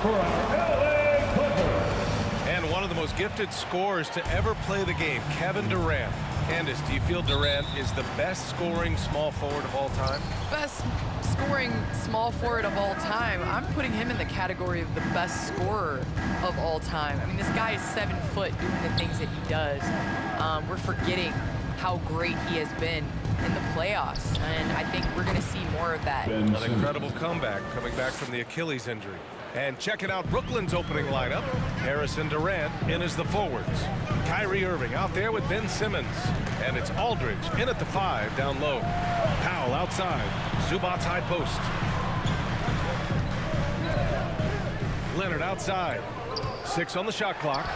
for our LA Clippers. And one of the most gifted scorers to ever play the game, Kevin Durant. Candace, do you feel Durant is the best scoring small forward of all time? Best scoring small forward of all time. I'm putting him in the category of the best scorer of all time. I mean, this guy is 7 foot doing the things that he does. We're forgetting how great he has been in the playoffs, and I think we're going to see more of that. An incredible comeback coming back from the Achilles injury. And checking out Brooklyn's opening lineup. Harrison Durant in as the forwards. Kyrie Irving out there with Ben Simmons. And it's Aldridge in at the 5 down low. Powell outside. Zubac's high post. Leonard outside. 6 on the shot clock.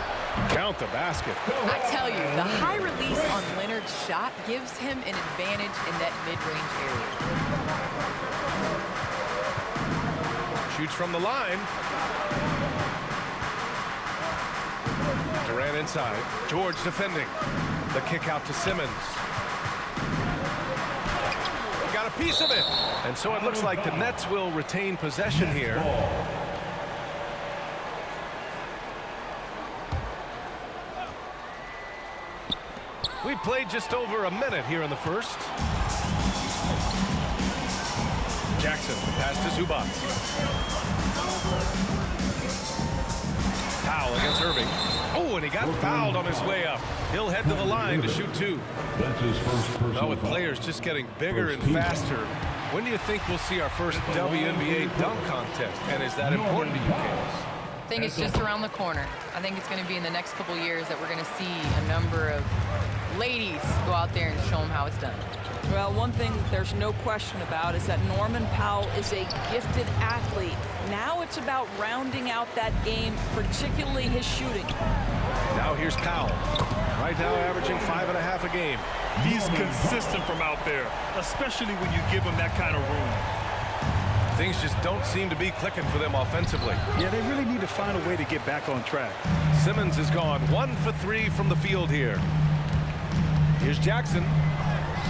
Count the basket. I tell you, the high release on Leonard's shot gives him an advantage in that mid-range area. Shoots from the line. Durant inside. George defending. The kick out to Simmons. Got a piece of it. And so it looks like the Nets will retain possession here. We played just over a minute here in the first. Jackson, pass to Zubac. Powell against Irving. Oh, and he got fouled on his way up. He'll head to the line to shoot 2. That's his first personal Now with foul. players just getting bigger and faster, when do you think we'll see our first WNBA dunk contest? And is that important to you, Candace? I think it's just around the corner. I think it's going to be in the next couple years that we're going to see a number of ladies go out there and show them how it's done. Well, one thing there's no question about is that Norman Powell is a gifted athlete. Now it's about rounding out that game, particularly his shooting. Now here's Powell. Right now averaging 5.5 a game. He's consistent from out there, especially when you give him that kind of room. Things just don't seem to be clicking for them offensively. Yeah, they really need to find a way to get back on track. Simmons is gone 1 for 3 from the field here. Here's Jackson.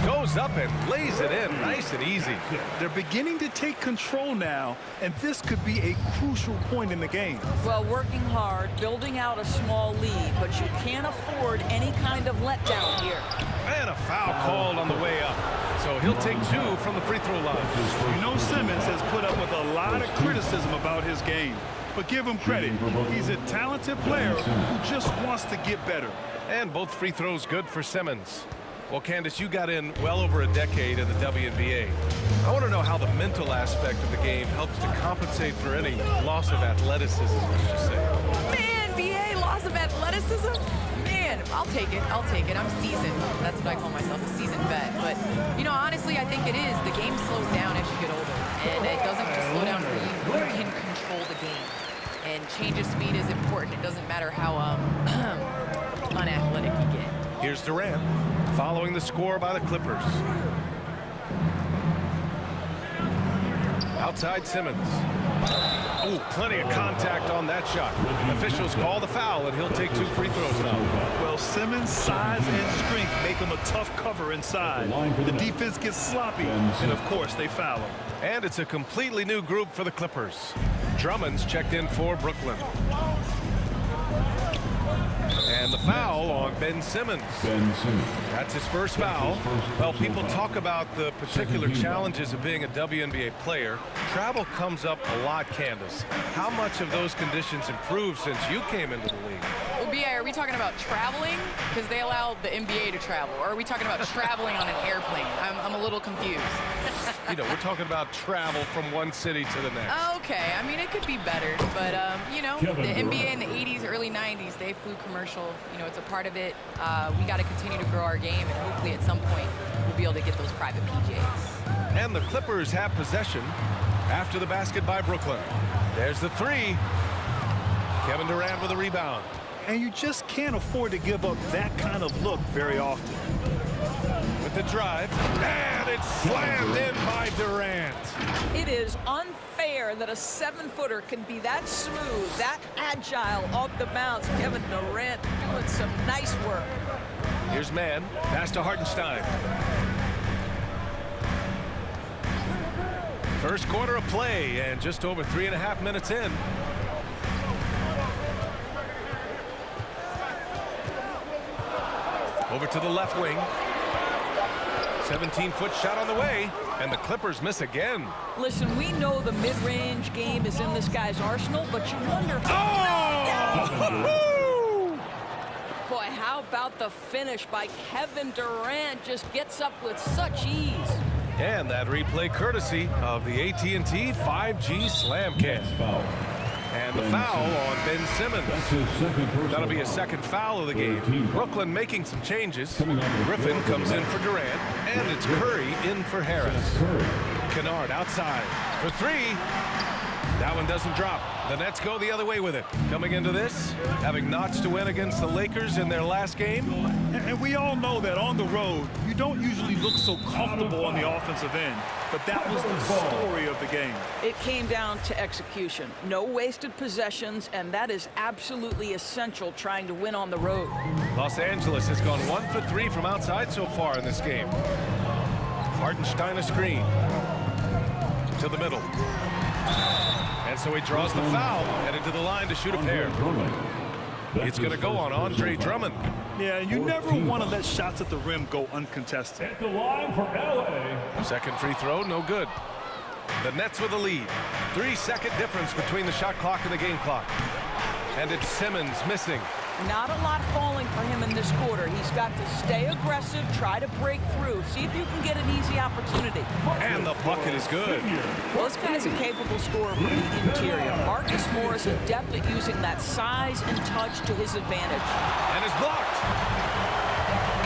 Goes up and lays it in nice and easy. They're beginning to take control now, and this could be a crucial point in the game. Well, working hard, building out a small lead, but you can't afford any kind of letdown here. And a foul called on the way up. So he'll take 2 from the free throw line. You know, Simmons has put up with a lot of criticism about his game, but give him credit. He's a talented player who just wants to get better. And both free throws good for Simmons. Well, Candace, you got in well over a decade in the WNBA. I want to know how the mental aspect of the game helps to compensate for any loss of athleticism, let's just say. Man, BA, loss of athleticism? Man, I'll take it. I'll take it. I'm seasoned. That's what I call myself, a seasoned vet. But, you know, honestly, I think it is. The game slows down as you get older. And it doesn't just slow down for you. You can control the game. And change of speed is important. It doesn't matter how unathletic you get. Here's Durant, following the score by the Clippers. Outside Simmons. Oh, plenty of contact on that shot. Officials call the foul, and he'll take 2 free throws now. Well, Simmons' size and strength make him a tough cover inside. The defense gets sloppy, and of course, they foul him. And it's a completely new group for the Clippers. Drummond's checked in for Brooklyn. And the foul on Ben Simmons. That's his first foul. Well, people talk about the particular challenges of being a WNBA player. Travel comes up a lot, Candace. How much of those conditions improved since you came into the league? Well, B.A., are we talking about traveling? Because they allow the NBA to travel. Or are we talking about traveling on an airplane? I'm a little confused. You know, we're talking about travel from one city to the next. Okay, I mean, it could be better. But, you know, the NBA in the 80s, early 90s, they flew commercial. You know, it's a part of it. We got to continue to grow our game, and hopefully at some point we'll be able to get those private PJs. And the Clippers have possession after the basket by Brooklyn. There's the 3. Kevin Durant with a rebound. And you just can't afford to give up that kind of look very often. With the drive, and it's slammed in by Durant. It is unfair that a 7-footer can be that smooth, that agile off the bounce. Kevin Durant doing some nice work. Here's Mann, pass to Hartenstein. First quarter of play, and just over 3.5 minutes in. Over to the left wing. 17-foot shot on the way, and the Clippers miss again. Listen, we know the mid-range game is in this guy's arsenal, but you wonder... Oh! Boy, how about the finish by Kevin Durant? Just gets up with such ease. And that replay courtesy of the AT&T 5G Slam Cam. And the foul on Ben Simmons. That'll be a second foul of the game. Brooklyn making some changes. Griffin comes in for Durant, and it's Curry in for Harris. Kennard outside for three. That one doesn't drop. The Nets go the other way with it. Coming into this, having notched a win against the Lakers in their last game. And we all know that on the road, you don't usually look so comfortable on the offensive end. But that was the story of the game. It came down to execution. No wasted possessions, and that is absolutely essential trying to win on the road. Los Angeles has gone 1 for 3 from outside so far in this game. Hartenstein a screen. To the middle. And so he draws the foul, headed to the line to shoot a pair. It's going to go on Andre Drummond. Yeah, you never want to let shots at the rim go uncontested. At the line for LA. Second free throw, no good. The Nets with a lead. 3-second difference between the shot clock and the game clock. And it's Simmons missing. Not a lot falling for him in this quarter. He's got to stay aggressive, try to break through, see if you can get an easy opportunity. And the bucket is good. Well, this guy's a capable scorer from the interior. Marcus Morris adept at using that size and touch to his advantage. And it's blocked.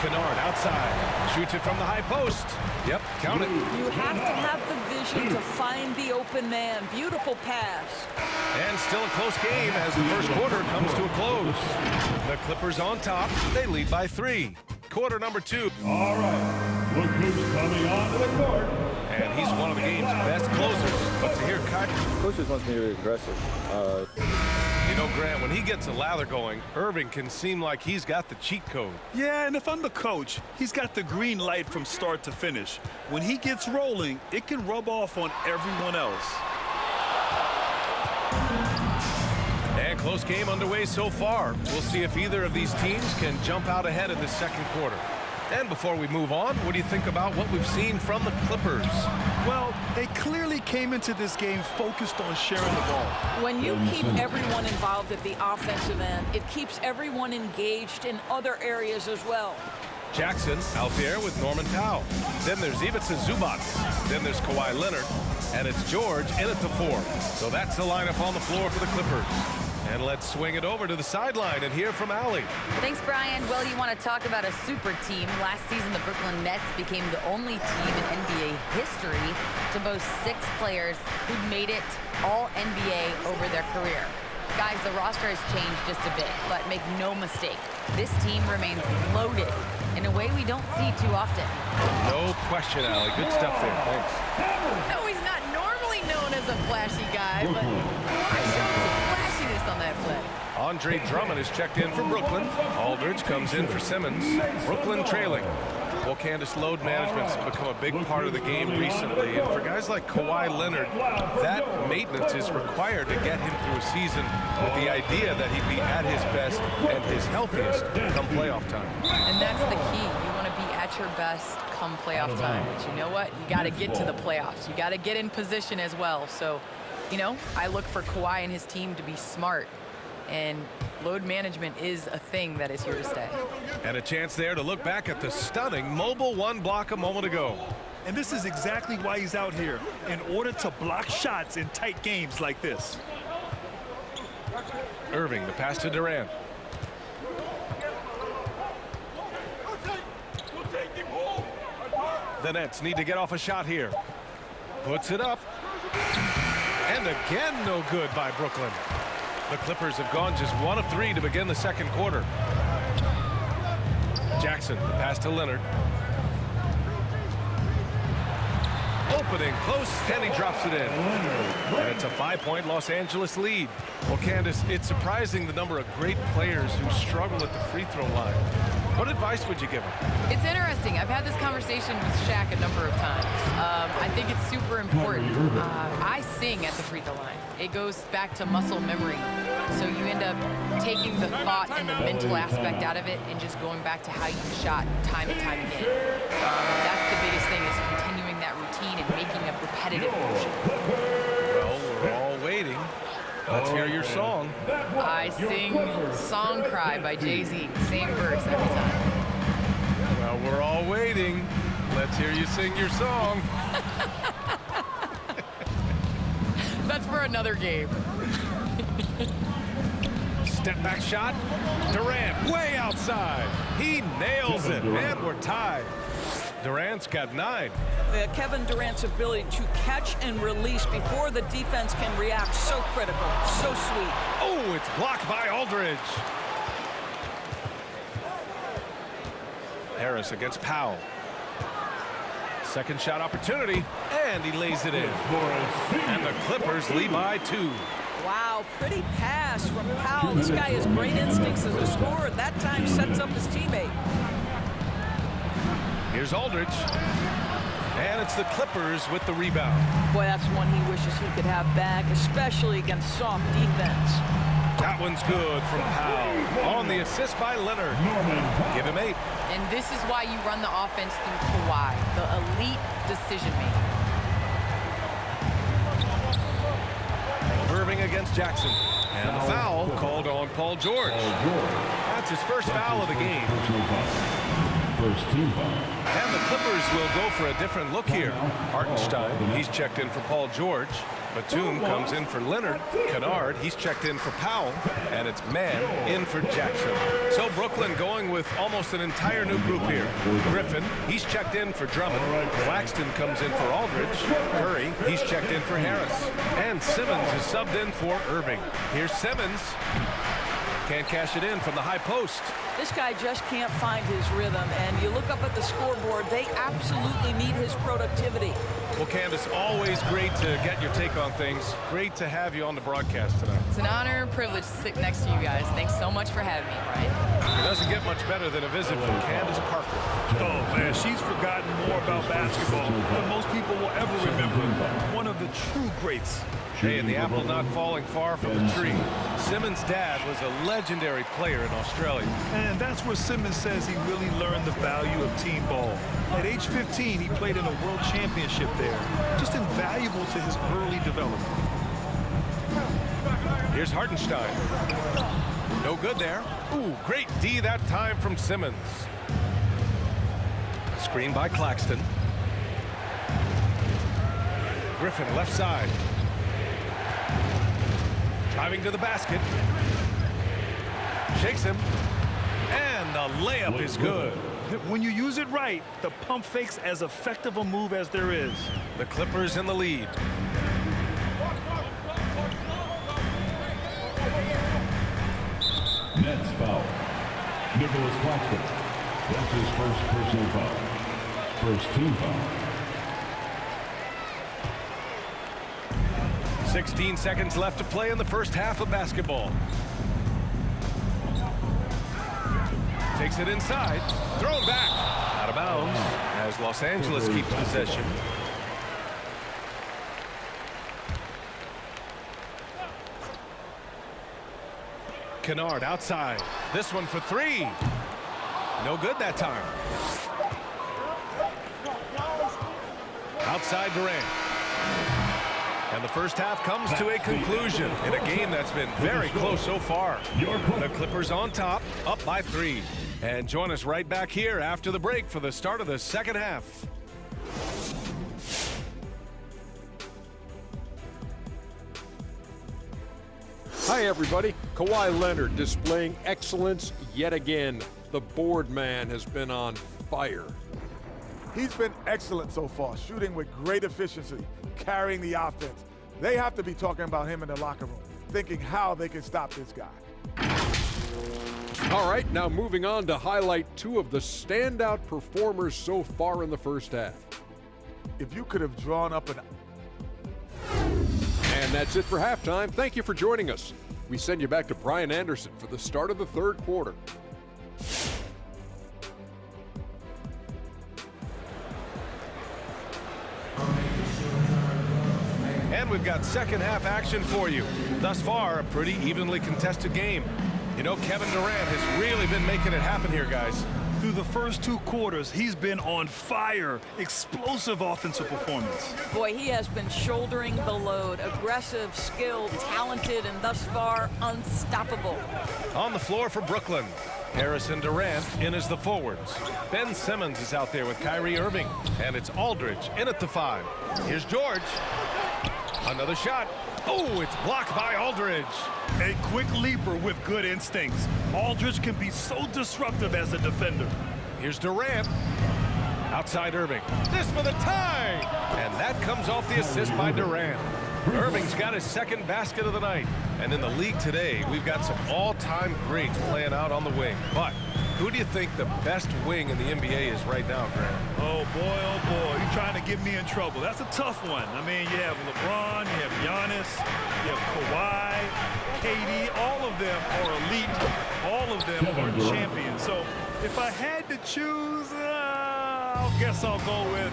Kennard outside. Shoots it from the high post. Yep, count it. You have to have the vision to find the open man. Beautiful pass. And still a close game as the first quarter comes to a close. The Clippers on top. They lead by 3. Quarter number 2. All right. Look who's coming onto the court. And he's one of the game's best closers. But to hear Kyrie... Coach just wants me to be aggressive. You know, Grant, when he gets a lather going, Irving can seem like he's got the cheat code. Yeah, and if I'm the coach, he's got the green light from start to finish. When he gets rolling, it can rub off on everyone else. And close game underway so far. We'll see if either of these teams can jump out ahead in the second quarter. And before we move on, what do you think about what we've seen from the Clippers? Well, they clearly came into this game focused on sharing the ball. When you keep everyone involved at the offensive end, it keeps everyone engaged in other areas as well. Jackson out there with Norman Powell. Then there's Ivica Zubac. Then there's Kawhi Leonard. And it's George in at the 4. So that's the lineup on the floor for the Clippers. And let's swing it over to the sideline and hear from Allie. Thanks, Brian. Well, you want to talk about a super team. Last season, the Brooklyn Nets became the only team in NBA history to boast 6 players who'd made it all NBA over their career. Guys, the roster has changed just a bit, but make no mistake, this team remains loaded in a way we don't see too often. No question, Allie. Good stuff there. Thanks. No, he's not normally known as a flashy guy, but Kawhi showed some flashiness on that play. Andre Drummond is checked in for Brooklyn. Aldridge comes in for Simmons. Brooklyn trailing. Well, Candace, load management's become a big part of the game recently. And for guys like Kawhi Leonard, that maintenance is required to get him through a season with the idea that he'd be at his best and his healthiest come playoff time. And that's the key. You want to be at your best come playoff time. But you know what? You got to get to the playoffs. You got to get in position as well. So, you know, I look for Kawhi and his team to be smart. And load management is a thing that is here to stay. And a chance there to look back at the stunning mobile 1 block a moment ago. And this is exactly why he's out here, in order to block shots in tight games like this. Irving, the pass to Durant. The Nets need to get off a shot here. Puts it up. And again, no good by Brooklyn. The Clippers have gone just 1 of 3 to begin the second quarter. Jackson, the pass to Leonard. Opening close, and he drops it in. And it's a 5-point Los Angeles lead. Well, Candace, it's surprising the number of great players who struggle at the free throw line. What advice would you give him? It's interesting. I've had this conversation with Shaq a number of times. I think it's super important. I sing at the free throw line. It goes back to muscle memory. So you end up taking the thought and the mental aspect out of it and just going back to how you shot time and time again. That's the biggest thing, is continuing that routine and making a repetitive motion. Well, we're all waiting. Let's hear your song. I sing Song Cry by Jay-Z. Same verse every time. Well, we're all waiting. Let's hear you sing your song. That's for another game. Step back shot. Durant way outside. He nails it, and we're tied. Durant's got 9. Kevin Durant's ability to catch and release before the defense can react, so critical, so sweet. Oh, it's blocked by Aldridge. Harris against Powell. Second shot opportunity, and he lays it in. And the Clippers lead by 2. Wow, pretty pass from Powell. This guy has great instincts as a scorer. At that time, sets up his teammate. Here's Aldridge. And it's the Clippers with the rebound. Boy, that's one he wishes he could have back, especially against soft defense. That one's good from Powell. On the assist by Leonard. Give him 8. And this is why you run the offense through Kawhi, the elite decision maker. Irving against Jackson. And the foul called on Paul George. That's his first foul of the game. First team foul. And the Clippers will go for a different look here. Hartenstein, he's checked in for Paul George. Batum comes in for Leonard. Kennard, he's checked in for Powell. And it's Mann in for Jackson. So Brooklyn going with almost an entire new group here. Griffin, he's checked in for Drummond. Claxton comes in for Aldridge. Curry, he's checked in for Harris. And Simmons is subbed in for Irving. Here's Simmons. Can't cash it in from the high post. This guy just can't find his rhythm, and you look up at the scoreboard, they absolutely need his productivity. Well, Candace, always great to get your take on things. Great to have you on the broadcast tonight. It's an honor and privilege to sit next to you guys. Thanks so much for having me, Brian. It doesn't get much better than a visit from Candace Parker. Oh, man, she's forgotten more about basketball than most people will ever remember. One of the true greats. Hey, and the apple not falling far from the tree. Simmons' dad was a legendary player in Australia. And that's where Simmons says he really learned the value of team ball. At age 15, he played in a world championship there. Just invaluable to his early development. Here's Hartenstein. No good there. Ooh, great D that time from Simmons. Screen by Claxton. Griffin left side. Driving to the basket. Shakes him. And the layup is good. When you use it right, the pump fake's as effective a move as there is. The Clippers in the lead. Nets foul. Nicholas Claxton. That's his first personal foul. First team foul. 16 seconds left to play in the first half of basketball. Takes it inside. Thrown back. Out of bounds as Los Angeles keeps possession. Kennard outside. This one for 3. No good that time. Outside Durant. And the first half comes to a conclusion in a game that's been very close so far. The Clippers on top, up by 3. And join us right back here after the break for the start of the second half. Hi, everybody. Kawhi Leonard displaying excellence yet again. The board man has been on fire. He's been excellent so far, shooting with great efficiency, carrying the offense. They have to be talking about him in the locker room, thinking how they can stop this guy. All right, now moving on to highlight 2 of the standout performers so far in the first half. If you could have drawn up an... And that's it for halftime. Thank you for joining us. We send you back to Brian Anderson for the start of the third quarter. And we've got second half action for you. Thus far, a pretty evenly contested game. You know, Kevin Durant has really been making it happen here, guys. Through the first 2 quarters, he's been on fire. Explosive offensive performance. Boy, he has been shouldering the load. Aggressive, skilled, talented, and thus far, unstoppable. On the floor for Brooklyn, Harrison Durant in as the forwards. Ben Simmons is out there with Kyrie Irving. And it's Aldridge in at the 5. Here's George. Another shot. Oh, it's blocked by Aldridge. A quick leaper with good instincts. Aldridge can be so disruptive as a defender. Here's Durant. Outside Irving. This for the tie. And that comes off the assist by Durant. Irving's got his second basket of the night. And in the league today, we've got some all-time greats playing out on the wing. But who do you think the best wing in the NBA is right now, Grant? Oh, boy, you're trying to get me in trouble. That's a tough one. I mean, you have LeBron, you have Giannis, you have Kawhi, KD. All of them are elite. All of them are champions. So if I had to choose, I guess I'll go with,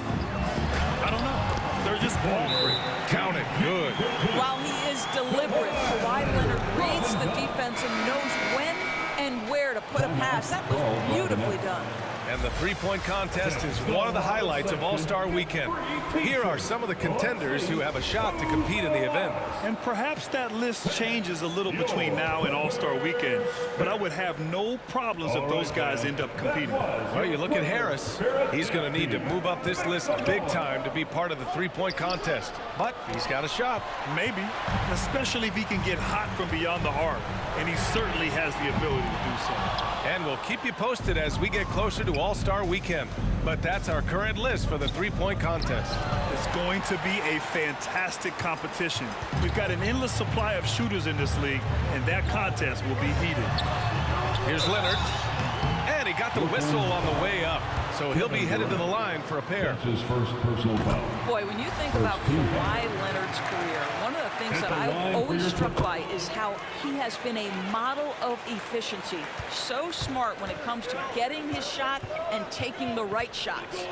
I don't know. They're just all great. Count it. Good. While he is deliberate, Kawhi Leonard reads the defense and knows when and where to put a pass. That was beautifully done. And the three-point contest is one of the highlights of All-Star Weekend. Here are some of the contenders who have a shot to compete in the event. And perhaps that list changes a little between now and All-Star Weekend, but I would have no problems if those guys end up competing. Well, you look at Harris. He's going to need to move up this list big time to be part of the three-point contest. But he's got a shot. Maybe, especially if he can get hot from beyond the arc, and he certainly has the ability to do so. And we'll keep you posted as we get closer to All-Star Weekend. But that's our current list for the three-point contest. It's going to be a fantastic competition. We've got an endless supply of shooters in this league, and that contest will be heated. Here's Leonard. And he got the whistle on the way up. So he'll be headed to the line for a pair. That's his first personal foul. Boy, when you think about Kawhi Leonard's career, one of the things that I'm always struck by is how he has been a model of efficiency. So smart when it comes to getting his shot and taking the right shots.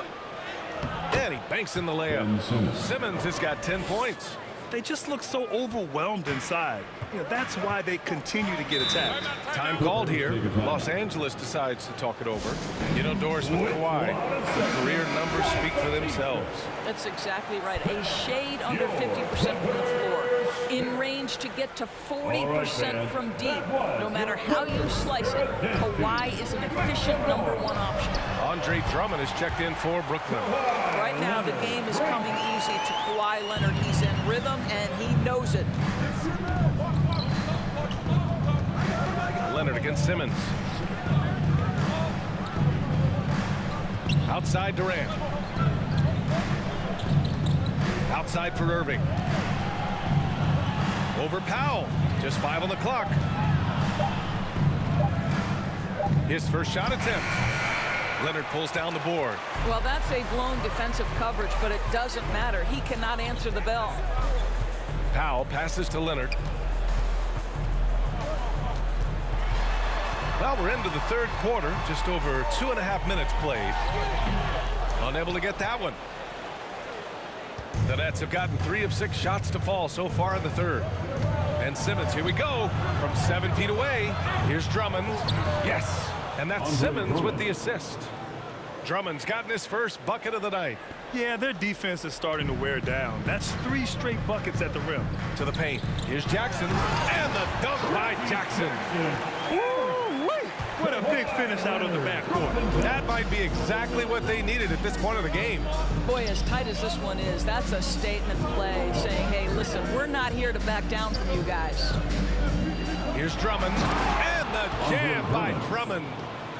And he banks in the layup. Simmons has got 10 points. They just look so overwhelmed inside. You know, that's why they continue to get attacked. Time called here. Los Angeles decides to talk it over. You know, Doris, with Kawhi, the career numbers speak for themselves. That's exactly right. A shade under 50% from the floor. In range to get to 40% from deep. No matter how you slice it, Kawhi is an efficient #1 option. Andre Drummond is checked in for Brooklyn. Right now, the game is coming easy to Kawhi Leonard. He's in rhythm, and he knows it. Leonard against Simmons. Outside Durant. Outside for Irving. Over Powell. Just 5 on the clock. His first shot attempt. Leonard pulls down the board. Well, that's a blown defensive coverage, but it doesn't matter. He cannot answer the bell. Powell passes to Leonard. Well, we're into the third quarter. Just over 2.5 minutes played. Unable to get that one. The Nets have gotten 3 of 6 shots to fall so far in the third. And Simmons, here we go. From 7 feet away. Here's Drummond. Yes. And that's Simmons with the assist. Drummond's gotten his first bucket of the night. Yeah, their defense is starting to wear down. That's 3 straight buckets at the rim. To the paint. Here's Jackson. And the dunk by Jackson. What a big finish out of the backcourt. That might be exactly what they needed at this point of the game. Boy, as tight as this one is, that's a statement play saying, hey, listen, we're not here to back down from you guys. Here's Drummond. And the jam by Drummond.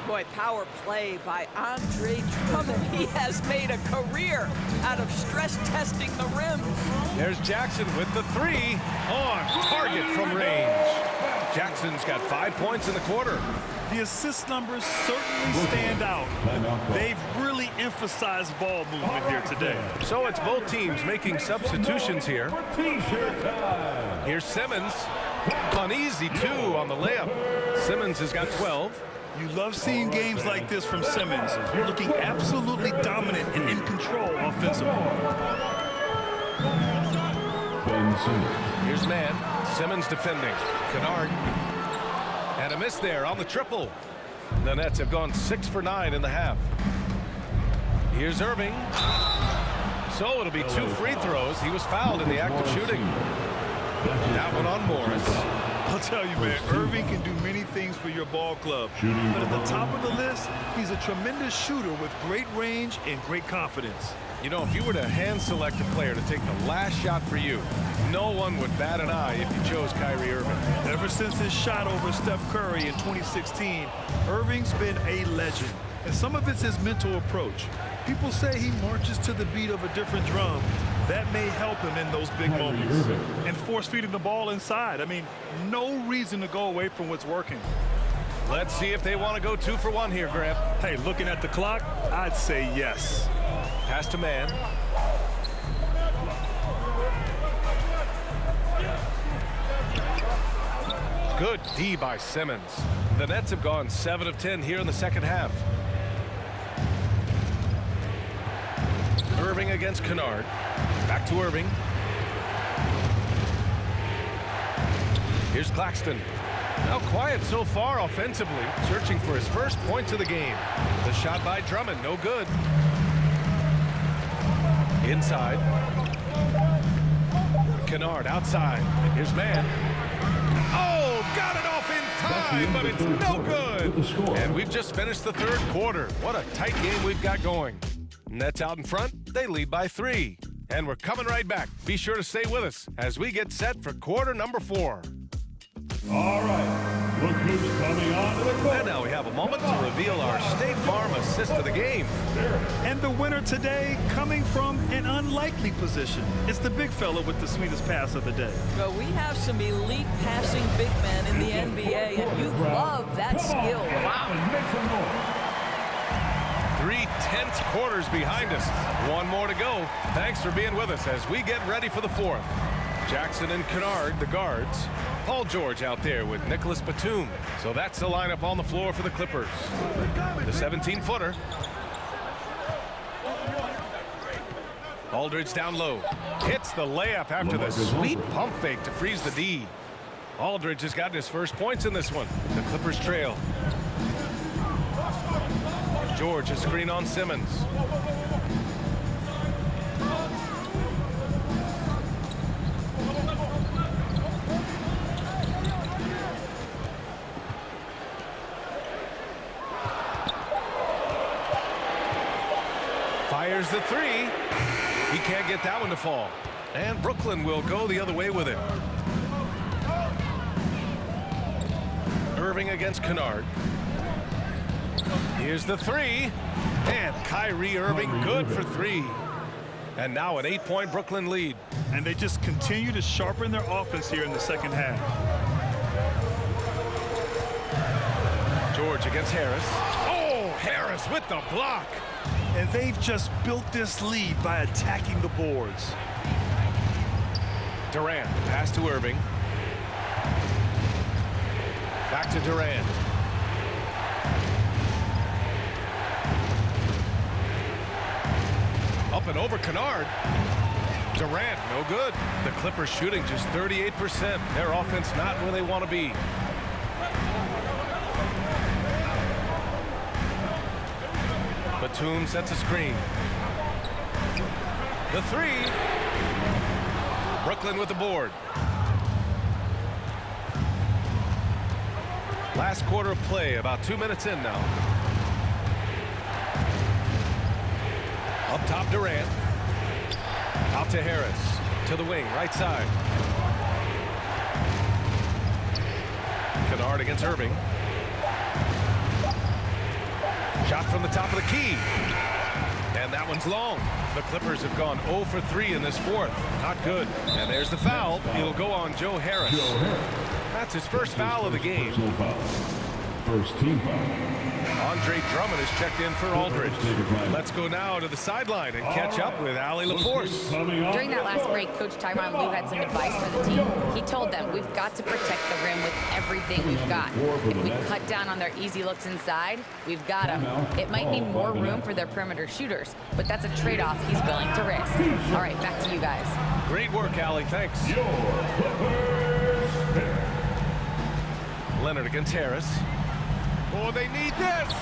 Boy, power play by Andre Drummond. He has made a career out of stress testing the rim. There's Jackson with the 3 on target from range. Jackson's got 5 points in the quarter. The assist numbers certainly stand out. They've really emphasized ball movement here today. So it's both teams making substitutions here. Here's Simmons. Uneasy 2 on the layup. Simmons has got 12. You love seeing games like this from Simmons, looking absolutely dominant and in control offensively. Ben Simmons. Here's man. Simmons defending. Kennard. And a miss there on the triple. The Nets have gone 6 for 9 in the half. Here's Irving. So it'll be 2 free throws. He was fouled in the act of shooting. That one on Morris. I'll tell you, man, Irving can do many things for your ball club. But at the top of the list, he's a tremendous shooter with great range and great confidence. You know, if you were to hand select a player to take the last shot for you, no one would bat an eye if you chose Kyrie Irving. Ever since his shot over Steph Curry in 2016, Irving's been a legend. And some of it's his mental approach. People say he marches to the beat of a different drum. That may help him in those big moments. And force feeding the ball inside. I mean, no reason to go away from what's working. Let's see if they want to go 2 for 1 here, Graham. Hey, looking at the clock, I'd say yes. Pass to man. Good D by Simmons. The Nets have gone 7 of 10 here in the second half. Irving against Kennard. Back to Irving. Here's Claxton. Now quiet so far offensively, searching for his first points of the game. The shot by Drummond, no good. Inside. Kennard outside. Here's man. Oh, got it off in time, but it's no good. And we've just finished the third quarter. What a tight game we've got going. Nets out in front, they lead by 3. And we're coming right back. Be sure to stay with us as we get set for quarter number 4. All right, look who's coming on to the court. And now we have a moment to reveal our State Farm assist of the game. And the winner today coming from an unlikely position. It's the big fella with the sweetest pass of the day. Well, we have some elite passing big men in the NBA, and you love that skill. Wow. 3 tense quarters behind us. 1 more to go. Thanks for being with us as we get ready for the 4th. Jackson and Kennard, the guards. Paul George out there with Nicholas Batum. So that's the lineup on the floor for the Clippers. The 17-footer. Aldridge down low. Hits the layup after the sweet pump fake to freeze the D. Aldridge has gotten his first points in this one. The Clippers trail. George a screen on Simmons. Fires the 3. He can't get that one to fall. And Brooklyn will go the other way with it. Irving against Kennard. Here's the 3. And Kyrie Irving good for 3. And now an 8-point Brooklyn lead. And they just continue to sharpen their offense here in the second half. George against Harris. Oh, Harris with the block. And they've just built this lead by attacking the boards. Durant, pass to Irving. Back to Durant. Up and over Kennard. Durant, no good. The Clippers shooting just 38%. Their offense not where they want to be. Batum sets a screen. The 3. Brooklyn with the board. Last quarter of play, about 2 minutes in now. Up top, Durant. Out to Harris. To the wing, right side. Kennard against Irving. Shot from the top of the key. And that one's long. The Clippers have gone 0 for 3 in this 4th. Not good. And there's the foul. It'll go on Joe Harris. That's his first foul of the game. First team foul. Andre Drummond is checked in for Aldridge. Let's go now to the sideline and catch up with Allie LaForce. During that last break, Coach Tyronn Lue had some advice for the team. He told them, we've got to protect the rim with everything we've got. If we cut down on their easy looks inside, we've got them. It might mean more room for their perimeter shooters, but that's a trade-off he's willing to risk. All right, back to you guys. Great work, Allie. Thanks. Leonard against Harris. Oh, they need this.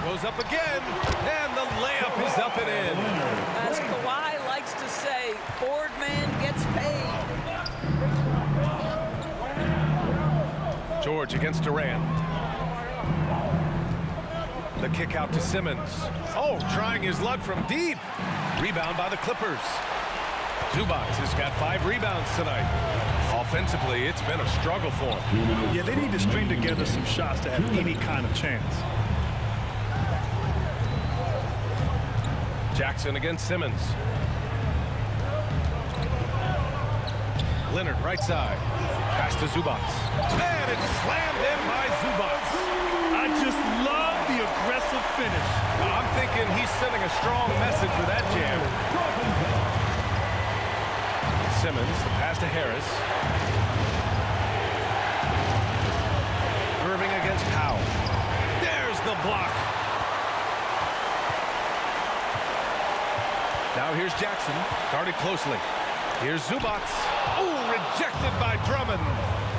Goes up again, and the layup is up and in. As Kawhi likes to say, Boardman gets paid. George against Durant. The kick out to Simmons. Oh, trying his luck from deep. Rebound by the Clippers. Zubac has got 5 rebounds tonight. Offensively, it's been a struggle for him. Yeah, they need to string together some shots to have any kind of chance. Jackson against Simmons. Leonard right side. Pass to Zubac. And it's slammed in by Zubac. I just love the aggressive finish. I'm thinking he's sending a strong message with that jam. Simmons, the pass to Harris. Irving against Powell. There's the block. Now here's Jackson, guarded closely. Here's Zubac. Oh, rejected by Drummond.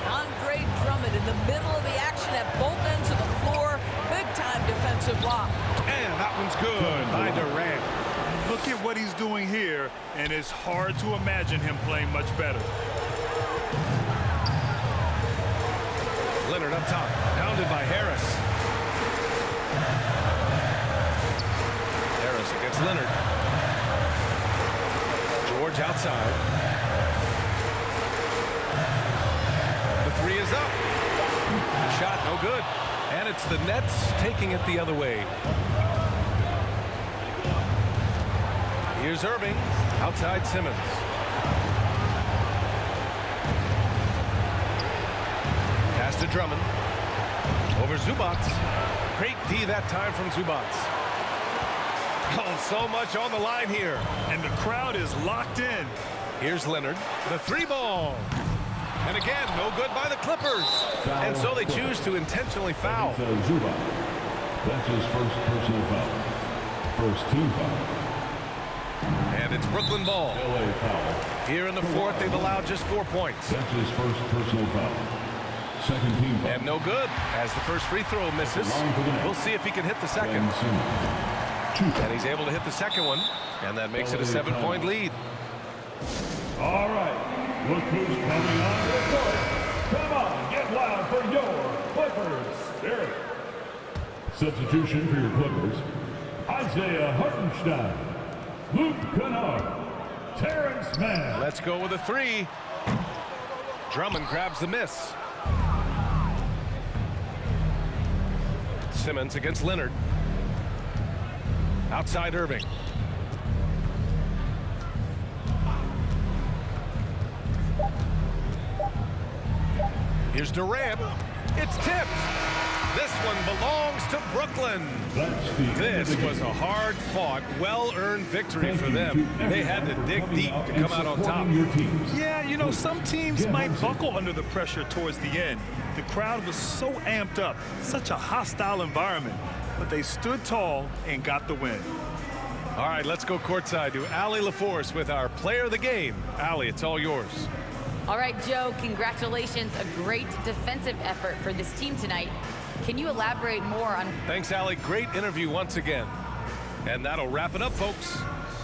Andre Drummond in the middle of the action at both ends of the floor. Big-time defensive block. And that one's good by Durant. Look at what he's doing here, and it's hard to imagine him playing much better. Leonard up top, pounded by Harris. Harris against Leonard. George outside. The 3 is up. The shot no good. And it's the Nets taking it the other way. Here's Irving, outside Simmons. Pass to Drummond. Over Zubac. Great D that time from Zubac. Oh, so much on the line here. And the crowd is locked in. Here's Leonard, the 3-ball. And again, no good by the Clippers. And so they choose to intentionally foul. Zubac. That's his first personal foul. First team foul. And it's Brooklyn ball. LA foul. Here in the 4th, they've allowed just 4 points. That's his first personal foul. Second team foul. And no good, as the first free throw misses. We'll see if he can hit the second. And he's able to hit the second one, and that makes it a 7-point lead. All right, look who's coming on the court. Come on, get loud for your Clippers. There. Substitution for your Clippers: Isaiah Hartenstein, Luke Kennard, Terrence Mann. Let's go with a 3. Drummond grabs the miss. Simmons against Leonard. Outside Irving. Here's Durant. It's tipped. This one belongs to Brooklyn. This was a hard-fought, well-earned victory for them. They had to dig deep to come out on top. Yeah, you know, some teams might buckle under the pressure towards the end. The crowd was so amped up, such a hostile environment, but they stood tall and got the win. All right, let's go courtside to Allie LaForce with our player of the game. Allie, it's all yours. All right, Joe, congratulations. A great defensive effort for this team tonight. Can you elaborate more on... Thanks, Allie. Great interview once again. And that'll wrap it up, folks.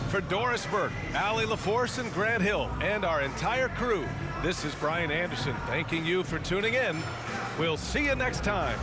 For Doris Burke, Allie LaForce, and Grant Hill, and our entire crew, this is Brian Anderson thanking you for tuning in. We'll see you next time.